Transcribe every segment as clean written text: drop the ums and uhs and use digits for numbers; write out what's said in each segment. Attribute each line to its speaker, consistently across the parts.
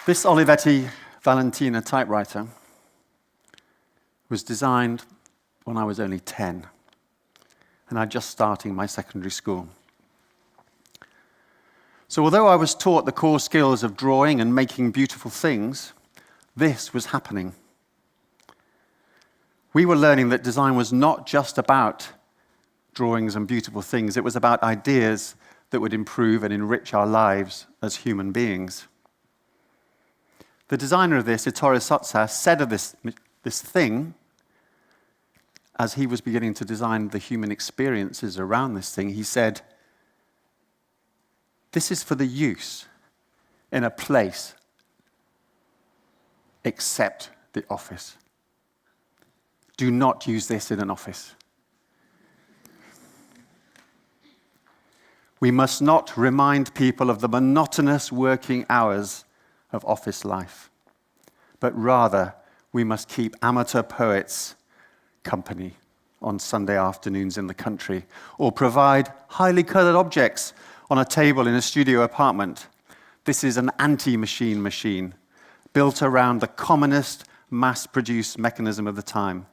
Speaker 1: This Olivetti Valentina typewriter was designed when I was only 10, and I'd just starting my secondary school. So although I was taught the core skills of drawing and making beautiful things, this was happening. We were learning that design was not just about drawings and beautiful things, it was about ideas that would improve and enrich our lives as human beings. The designer of this, Ettore Sottsass, said of this thing, as he was beginning to design the human experiences around this thing, he said, "This is for the use in a place except the office. Do not use this in an office." We must not remind people of the monotonous working hours of office life, but rather we must keep amateur poets company on Sunday afternoons in the country, or provide highly colored objects on a table in a studio apartment. This is an anti-machine machine, built around the commonest mass-produced mechanism of the time.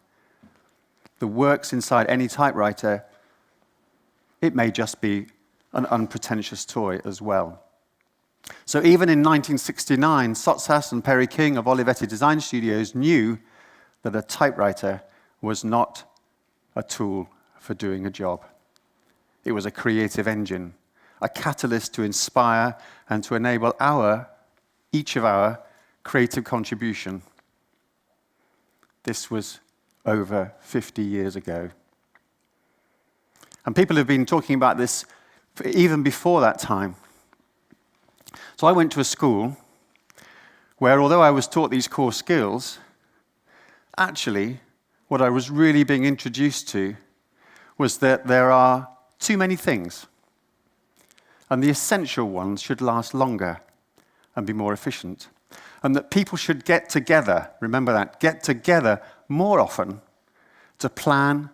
Speaker 1: The works inside any typewriter, it may just be an unpretentious toy as well. So even in 1969, Sottsass and Perry King of Olivetti Design Studios knew that a typewriter was not a tool for doing a job. It was a creative engine, a catalyst to inspire and to enable each of our creative contribution. This was over 50 years ago. And people have been talking about this even before that time. So I went to a school where, although I was taught these core skills, actually, what I was really being introduced to was that there are too many things, and the essential ones should last longer and be more efficient, and that people should get together, remember that, get together more often to plan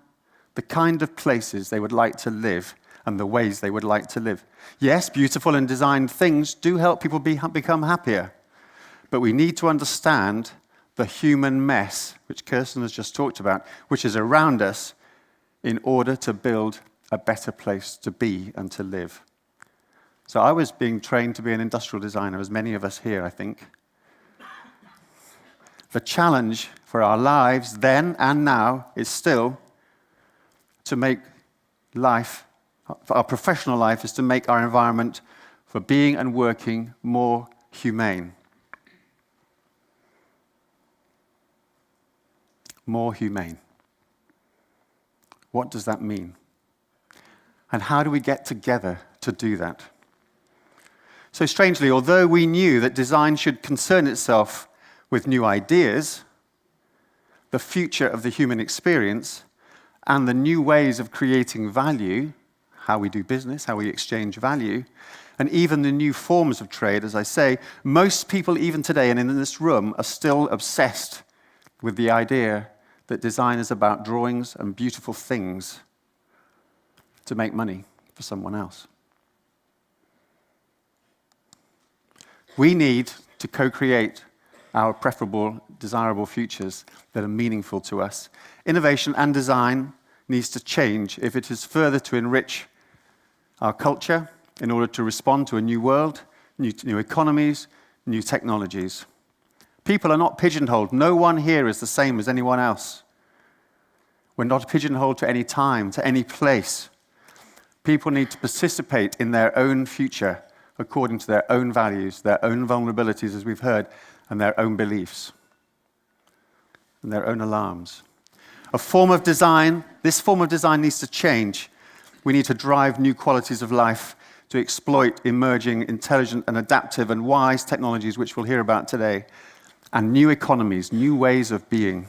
Speaker 1: the kind of places they would like to live and the ways they would like to live. Yes, beautiful and designed things do help people become happier, but we need to understand the human mess, which Kirsten has just talked about, which is around us, in order to build a better place to be and to live. So I was being trained to be an industrial designer, as many of us here, I think. The challenge for our lives then and now is still to make life, for our professional life, is to make our environment for being and working more humane. More humane. What does that mean? And how do we get together to do that? So strangely, although we knew that design should concern itself with new ideas, the future of the human experience, and the new ways of creating value, how we do business, how we exchange value, and even the new forms of trade, as I say, most people even today and in this room are still obsessed with the idea that design is about drawings and beautiful things to make money for someone else. We need to co-create our preferable, desirable futures that are meaningful to us. Innovation and design needs to change if it is further to enrich our culture in order to respond to a new world, new economies, new technologies. People are not pigeonholed. No one here is the same as anyone else. We're not pigeonholed to any time, to any place. People need to participate in their own future according to their own values, their own vulnerabilities, as we've heard, and their own beliefs, and their own alarms. This form of design needs to change. We need to drive new qualities of life to exploit emerging, intelligent, and adaptive and wise technologies, which we'll hear about today, and new economies, new ways of being,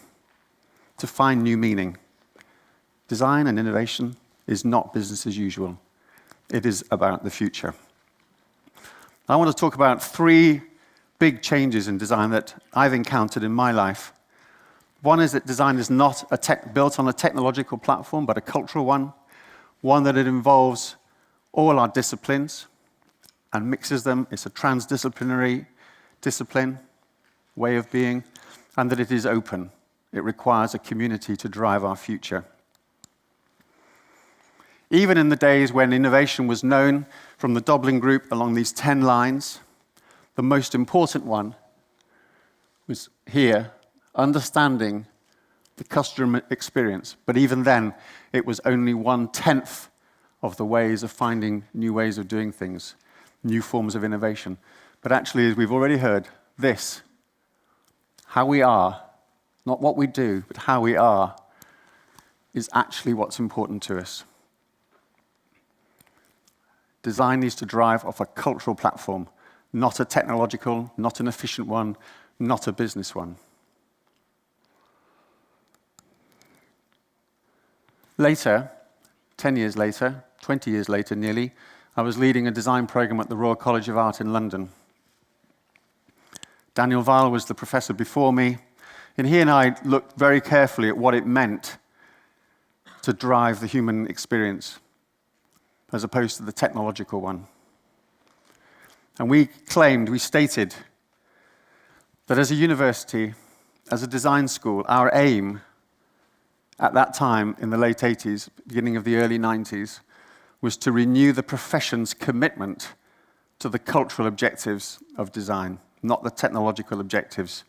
Speaker 1: to find new meaning. Design and innovation is not business as usual. It is about the future. I want to talk about 3 big changes in design that I've encountered in my life. One is that design is not built on a technological platform, but a cultural one that it involves all our disciplines and mixes them. It's a transdisciplinary discipline, way of being, and that it is open. It requires a community to drive our future. Even in the days when innovation was known from the Doblin Group along these 10 lines, the most important one was here, understanding the customer experience. But even then, it was only 1/10 of the ways of finding new ways of doing things, new forms of innovation. But actually, as we've already heard, this, how we are, not what we do, but how we are, is actually what's important to us. Design needs to drive off a cultural platform, not a technological, not an efficient one, not a business one. Later, 10 years later, 20 years later nearly, I was leading a design program at the Royal College of Art in London. Daniel Weil was the professor before me, and he and I looked very carefully at what it meant to drive the human experience as opposed to the technological one. And we stated that as a university, as a design school, our aim at that time in the late 80s, beginning of the early 90s, was to renew the profession's commitment to the cultural objectives of design, not the technological objectives.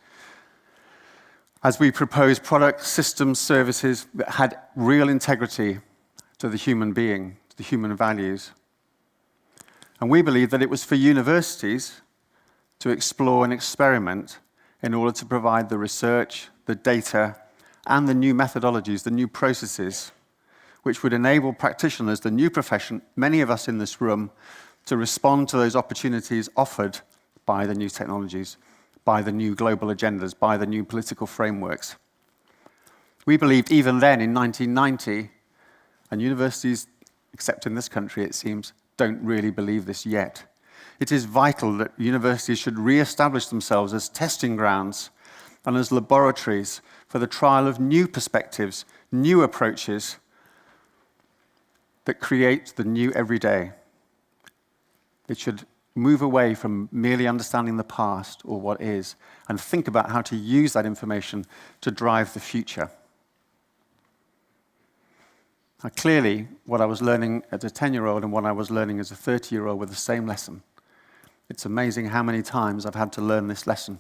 Speaker 1: As we proposed products, systems, services that had real integrity to the human being, to the human values. And we believed that it was for universities to explore and experiment in order to provide the research, the data, and the new methodologies, the new processes, which would enable practitioners, the new profession, many of us in this room, to respond to those opportunities offered by the new technologies, by the new global agendas, by the new political frameworks. We believed even then, in 1990, and universities, except in this country it seems, don't really believe this yet. It is vital that universities should re-establish themselves as testing grounds and as laboratories for the trial of new perspectives, new approaches that create the new everyday. It should move away from merely understanding the past or what is, and think about how to use that information to drive the future. Now, clearly, what I was learning as a 10-year-old and what I was learning as a 30-year-old were the same lesson. It's amazing how many times I've had to learn this lesson.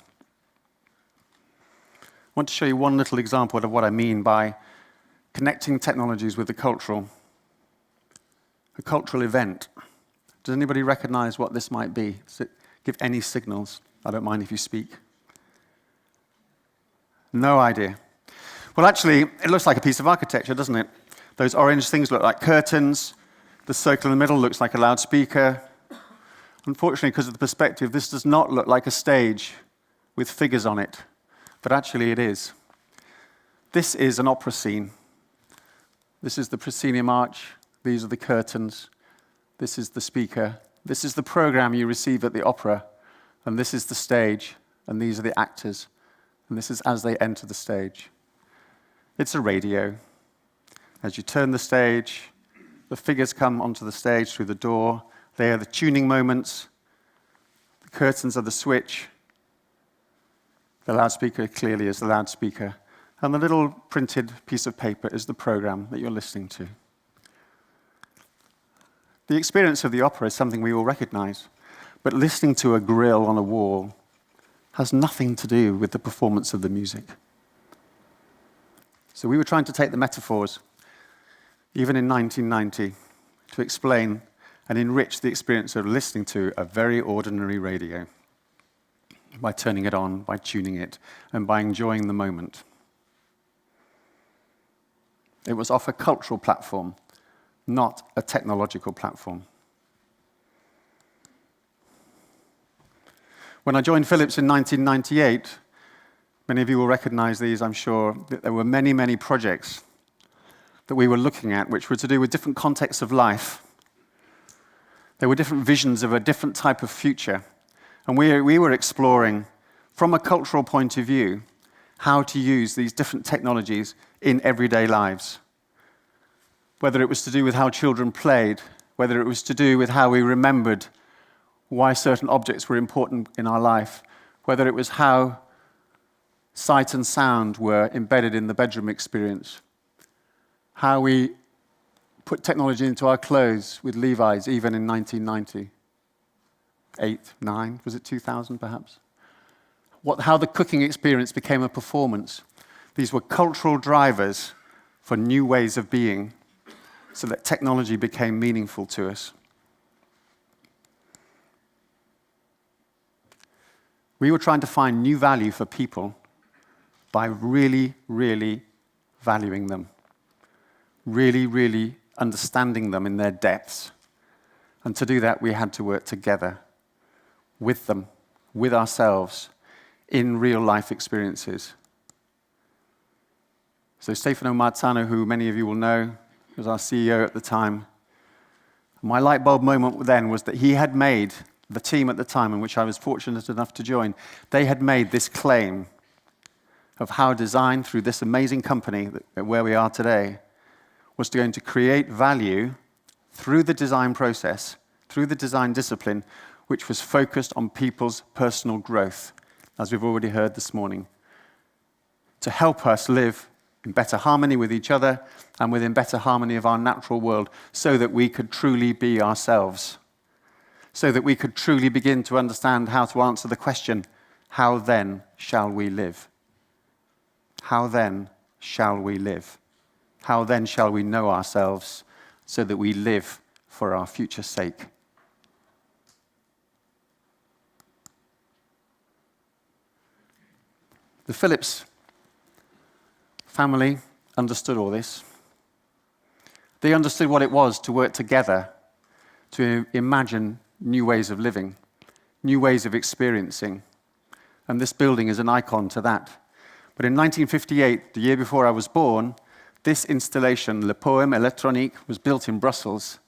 Speaker 1: I want to show you one little example of what I mean by connecting technologies with the cultural. A cultural event. Does anybody recognize what this might be? Give any signals. I don't mind if you speak. No idea. Well, actually, it looks like a piece of architecture, doesn't it? Those orange things look like curtains. The circle in the middle looks like a loudspeaker. Unfortunately, because of the perspective, this does not look like a stage with figures on it, but actually it is. This is an opera scene. This is the proscenium arch. These are the curtains. This is the speaker. This is the program you receive at the opera. And this is the stage. And these are the actors. And this is as they enter the stage. It's a radio. As you turn the stage, the figures come onto the stage through the door. They are the tuning moments. The curtains are the switch. The loudspeaker clearly is the loudspeaker. And the little printed piece of paper is the program that you're listening to. The experience of the opera is something we all recognize, but listening to a grill on a wall has nothing to do with the performance of the music. So we were trying to take the metaphors, even in 1990, to explain and enrich the experience of listening to a very ordinary radio by turning it on, by tuning it, and by enjoying the moment. It was off a cultural platform, not a technological platform. When I joined Philips in 1998, many of you will recognize these, I'm sure, that there were many, many projects that we were looking at which were to do with different contexts of life. There were different visions of a different type of future. And we were exploring, from a cultural point of view, how to use these different technologies in everyday lives. Whether it was to do with how children played, whether it was to do with how we remembered why certain objects were important in our life, whether it was how sight and sound were embedded in the bedroom experience, how we put technology into our clothes with Levi's even in 1990, 8, 9, was it 2000 perhaps? How the cooking experience became a performance. These were cultural drivers for new ways of being so that technology became meaningful to us. We were trying to find new value for people by really, really valuing them, really, really understanding them in their depths. And to do that, we had to work together with them, with ourselves, in real-life experiences. So Stefano Marzano, who many of you will know, was our CEO at the time. My light bulb moment then was that he had made, the team at the time in which I was fortunate enough to join, they had made this claim of how design, through this amazing company where we are today, was going to create value through the design process, through the design discipline, which was focused on people's personal growth, as we've already heard this morning, to help us live in better harmony with each other and within better harmony of our natural world, so that we could truly be ourselves, so that we could truly begin to understand how to answer the question, how then shall we live? How then shall we live? How then shall we know ourselves so that we live for our future's sake? The Phillips family understood all this. They understood what it was to work together to imagine new ways of living, new ways of experiencing. And this building is an icon to that. But in 1958, the year before I was born, this installation, Le Poème Électronique, was built in Brussels,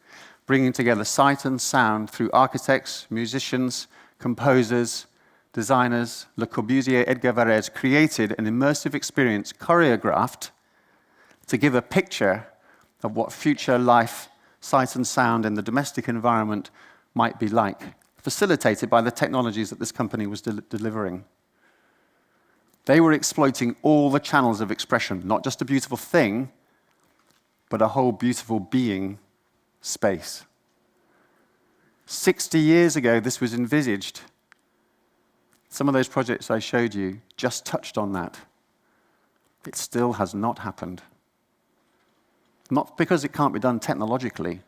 Speaker 1: bringing together sight and sound through architects, musicians, composers, designers. Le Corbusier, Edgar Varèse created an immersive experience choreographed to give a picture of what future life, sight and sound in the domestic environment might be like, facilitated by the technologies that this company was delivering. They were exploiting all the channels of expression, not just a beautiful thing, but a whole beautiful being space. 60 years ago, this was envisaged. Some of those projects I showed you just touched on that. It still has not happened. Not because it can't be done technologically,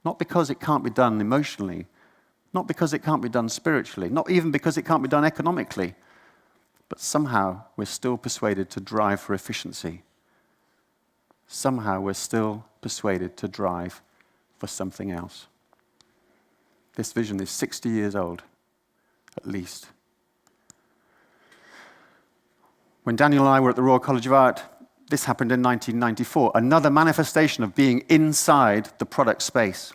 Speaker 1: not because it can't be done emotionally, not because it can't be done spiritually, not even because it can't be done economically, but somehow we're still persuaded to drive for efficiency. Somehow we're still persuaded to drive for something else. This vision is 60 years old, at least. When Daniel and I were at the Royal College of Art, this happened in 1994, another manifestation of being inside the product space.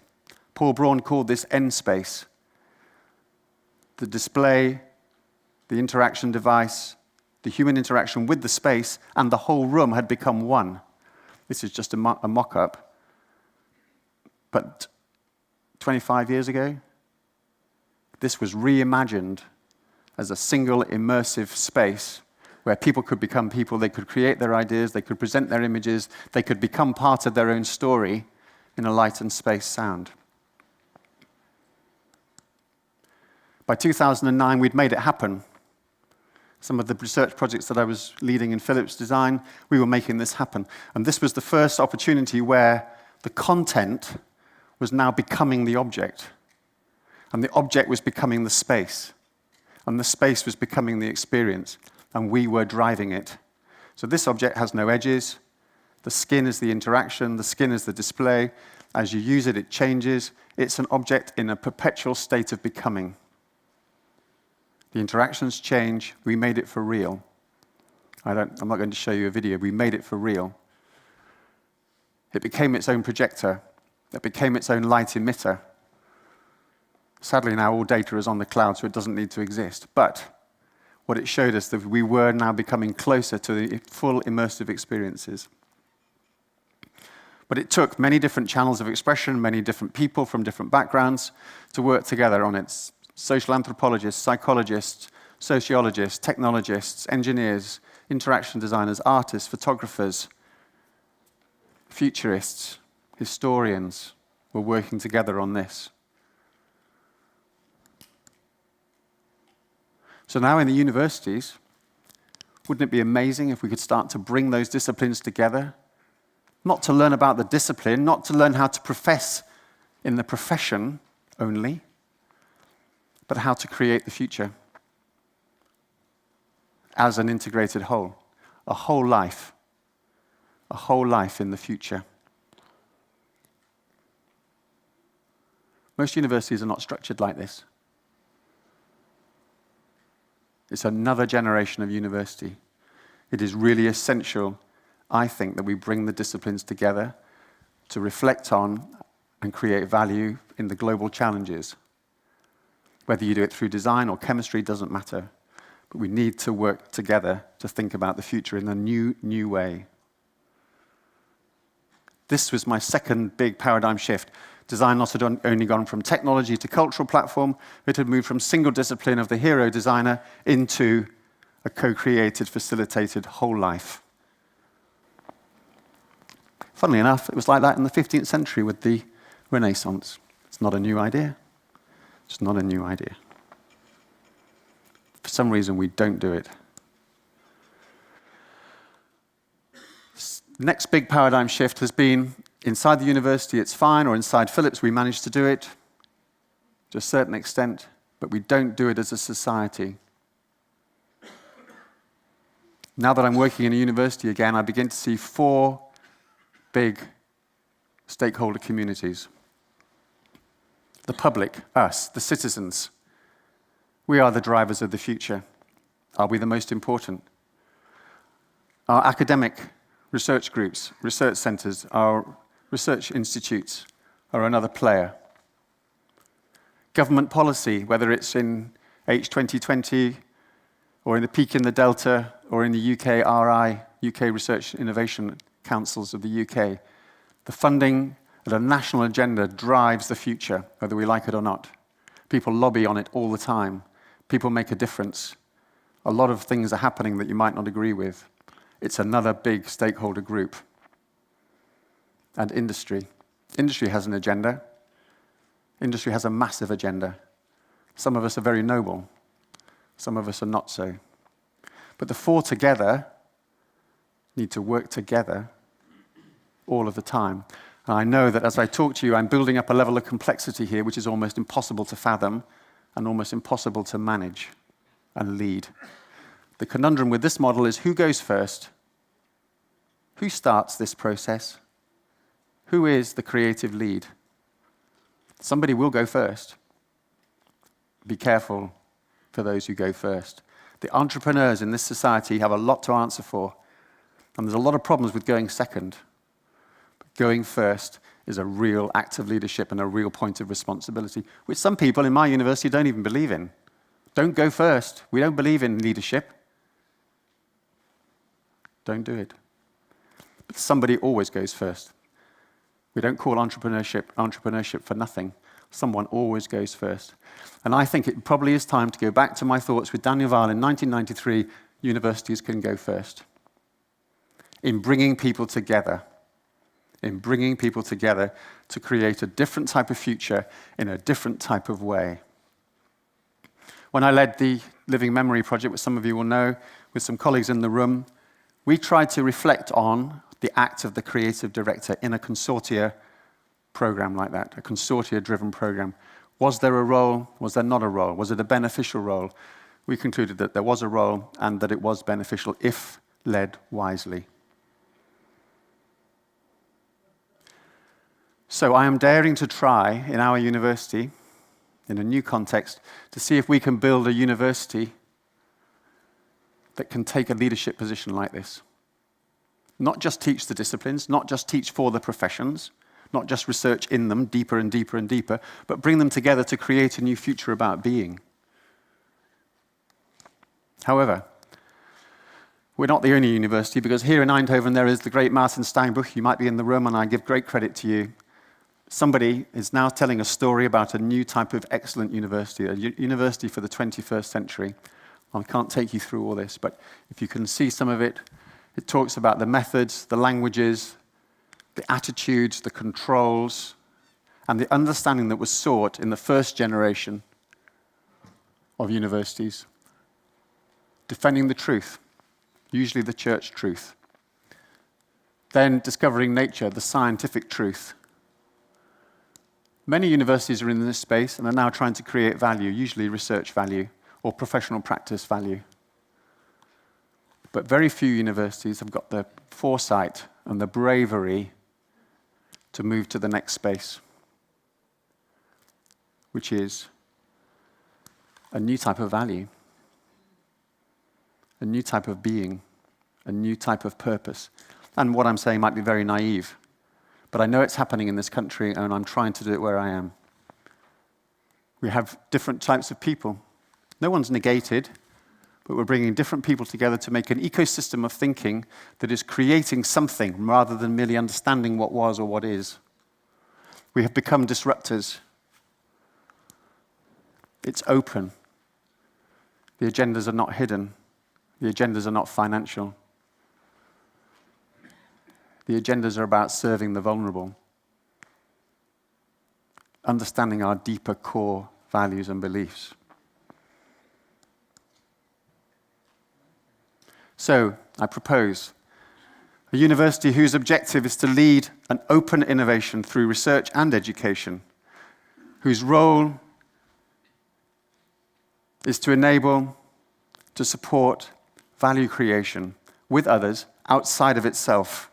Speaker 1: Paul Braun called this end space. The display, the interaction device, the human interaction with the space, and the whole room had become one. This is just a mock-up. But 25 years ago, this was reimagined as a single immersive space where people could become people, they could create their ideas, they could present their images, they could become part of their own story in a light and space sound. By 2009, we'd made it happen. Some of the research projects that I was leading in Philips Design, we were making this happen. And this was the first opportunity where the content was now becoming the object. And the object was becoming the space. And the space was becoming the experience. And we were driving it. So this object has no edges. The skin is the interaction. The skin is the display. As you use it, it changes. It's an object in a perpetual state of becoming. The interactions change. We made it for real. I'm not going to show you a video. We made it for real. It became its own projector. It became its own light emitter. Sadly, now all data is on the cloud, so it doesn't need to exist. But what it showed us that we were now becoming closer to the full immersive experiences. But it took many different channels of expression, many different people from different backgrounds to work together on it. Social anthropologists, psychologists, sociologists, technologists, engineers, interaction designers, artists, photographers, futurists, historians were working together on this. So now in the universities, wouldn't it be amazing if we could start to bring those disciplines together? Not to learn about the discipline, not to learn how to profess in the profession only, but how to create the future as an integrated whole, a whole life in the future. Most universities are not structured like this. It's another generation of university. It is really essential, I think, that we bring the disciplines together to reflect on and create value in the global challenges. Whether you do it through design or chemistry doesn't matter, but we need to work together to think about the future in a new way. This was my second big paradigm shift. Design not had only gone from technology to cultural platform, it had moved from single discipline of the hero designer into a co-created, facilitated whole life. Funnily enough, it was like that in the 15th century with the Renaissance. It's not a new idea. It's not a new idea. For some reason, we don't do it. Next big paradigm shift has been inside the university, it's fine, or inside Philips, we managed to do it to a certain extent, but we don't do it as a society. Now that I'm working in a university again, I begin to see 4 big stakeholder communities. The public, us, the citizens. We are the drivers of the future. Are we the most important? Our academic research groups, research centers, our research institutes are another player. Government policy, whether it's in H2020 or in the Peak in the Delta or in the UKRI, UK Research Innovation Councils of the UK, the funding at a national agenda drives the future, whether we like it or not. People lobby on it all the time. People make a difference. A lot of things are happening that you might not agree with. It's another big stakeholder group. And industry. Industry has an agenda. Industry has a massive agenda. Some of us are very noble. Some of us are not so. But the 4 together need to work together all of the time. And I know that as I talk to you, I'm building up a level of complexity here which is almost impossible to fathom and almost impossible to manage and lead. The conundrum with this model is who goes first? Who starts this process? Who is the creative lead? Somebody will go first. Be careful for those who go first. The entrepreneurs in this society have a lot to answer for, and there's a lot of problems with going second. But going first is a real act of leadership and a real point of responsibility, which some people in my university don't even believe in. Don't go first. We don't believe in leadership. Don't do it. But somebody always goes first. We don't call entrepreneurship for nothing. Someone always goes first. And I think it probably is time to go back to my thoughts with Daniel Weil in 1993, universities can go first. In bringing people together. In bringing people together to create a different type of future in a different type of way. When I led the Living Memory project, which some of you will know, with some colleagues in the room, we tried to reflect on the act of the creative director in a consortia program like that, a consortia-driven program. Was there a role? Was there not a role? Was it a beneficial role? We concluded that there was a role and that it was beneficial if led wisely. So I am daring to try in our university, in a new context, to see if we can build a university that can take a leadership position like this. Not just teach the disciplines, not just teach for the professions, not just research in them deeper and deeper and deeper, but bring them together to create a new future about being. However, we're not the only university, because here in Eindhoven there is the great Martin Steinbuch. You might be in the room, and I give great credit to you. Somebody is now telling a story about a new type of excellent university, a university for the 21st century. I can't take you through all this, but if you can see some of it, it talks about the methods, the languages, the attitudes, the controls, and the understanding that was sought in the first generation of universities. Defending the truth, usually the church truth. Then discovering nature, the scientific truth. Many universities are in this space and are now trying to create value, usually research value or professional practice value. But very few universities have got the foresight and the bravery to move to the next space, which is a new type of value, a new type of being, a new type of purpose. And what I'm saying might be very naive, but I know it's happening in this country, and I'm trying to do it where I am. We have different types of people. No one's negated, but we're bringing different people together to make an ecosystem of thinking that is creating something rather than merely understanding what was or what is. We have become disruptors. It's open. The agendas are not hidden. The agendas are not financial. The agendas are about serving the vulnerable, understanding our deeper core values and beliefs. So, I propose a university whose objective is to lead an open innovation through research and education, whose role is to enable, to support value creation with others outside of itself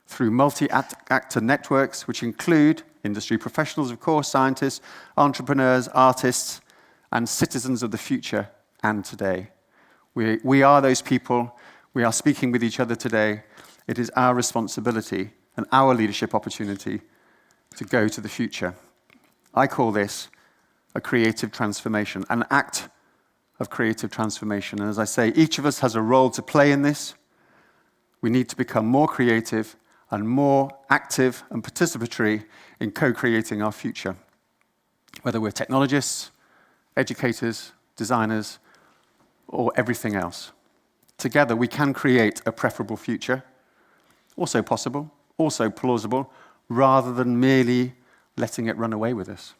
Speaker 1: through multi-actor networks, which include industry professionals, of course, scientists, entrepreneurs, artists, and citizens of the future and today. We are those people. We are speaking with each other today. It is our responsibility and our leadership opportunity to go to the future. I call this a creative transformation, an act of creative transformation. And as I say, each of us has a role to play in this. We need to become more creative and more active and participatory in co-creating our future. Whether we're technologists, educators, designers, or everything else. Together we can create a preferable future, also possible, also plausible, rather than merely letting it run away with us.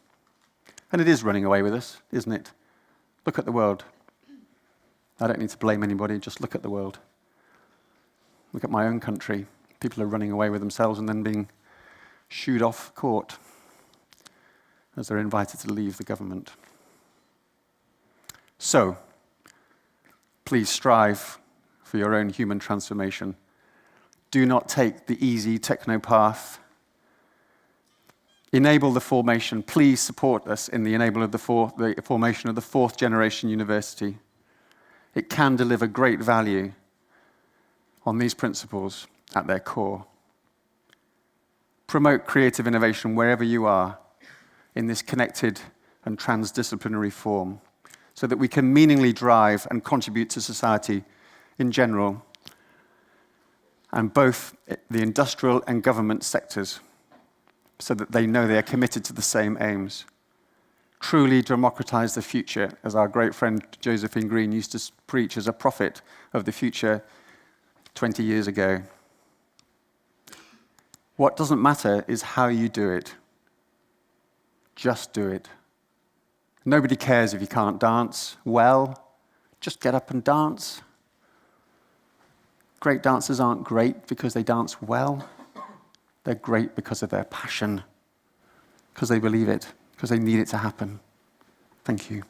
Speaker 1: And it is running away with us, isn't it? Look at the world. I don't need to blame anybody, just look at the world. Look at my own country. People are running away with themselves and then being shooed off court as they're invited to leave the government. So, please strive for your own human transformation. Do not take the easy techno path. Enable the formation. Please support us in the formation of the fourth generation university. It can deliver great value on these principles at their core. Promote creative innovation wherever you are in this connected and transdisciplinary form so that we can meaningfully drive and contribute to society in general and both the industrial and government sectors so that they know they are committed to the same aims. Truly democratize the future, as our great friend Josephine Green used to preach as a prophet of the future 20 years ago. What doesn't matter is how you do it. Just do it. Nobody cares if you can't dance well. Just get up and dance. Great dancers aren't great because they dance well. They're great because of their passion, because they believe it, because they need it to happen. Thank you.